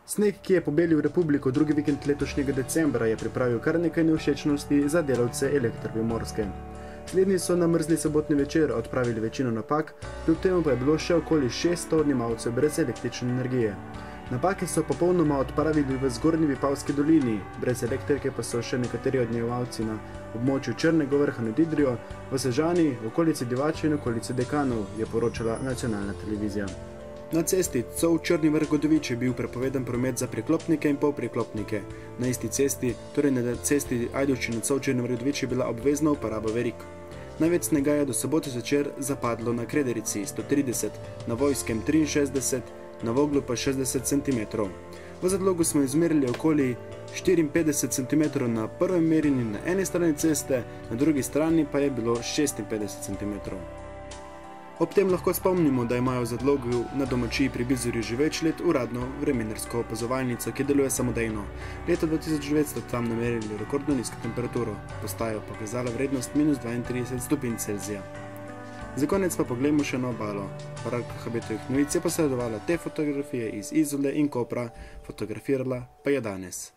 Sneg, ki je pobelil Republiko drugi vikend letošnjega decembra, je pripravil kar nekaj nevšečnosti za delavce Elektroprimorske. Slednji so na mrzli sobotni večer odpravili večino napak, kljub temu pa je bilo še okoli 600 odjemalcev brez električne energije. Napake so popolnoma odpravili v Zgornji Vipavski dolini, brez elektrike pa so še nekateri odjemalci na območju Črnega vrha nad Idrijo, v Sežani, okolici Divače in okolici Dekanov, je poročala nacionalna televizija. Na cesti Cov-Črni vrh-Godovič je bil prepovedan promet za priklopnike in polpriklopnike. Na isti cesti, torej na cesti Ajdovščina-Cov-Črni vrh-Godovič, je bila obvezna uporaba verig. Največ snega je do sobote zvečer zapadlo na Krederici 130, na Vojskem 63, na Voglu pa 60 cm. V Zadlogu smo izmerili okoli 54 cm na prvem merjenju na eni strani ceste, na drugi strani pa je bilo 56 cm. Ob tem lahko spomnimo, da imajo v Zadlogu na domačiji pri Bizorju že več let uradno vremenarsko opazovalnico, ki deluje samodejno. Leta 2009 so tam namerili rekordno nizko temperaturo, postaja pokazala vrednost -32 stopinj Celzija. Za konec pa poglejmo še na obalo. Varuha Habitovih novic je posredovala te fotografije iz Izole in Kopra, fotografirala pa je danes.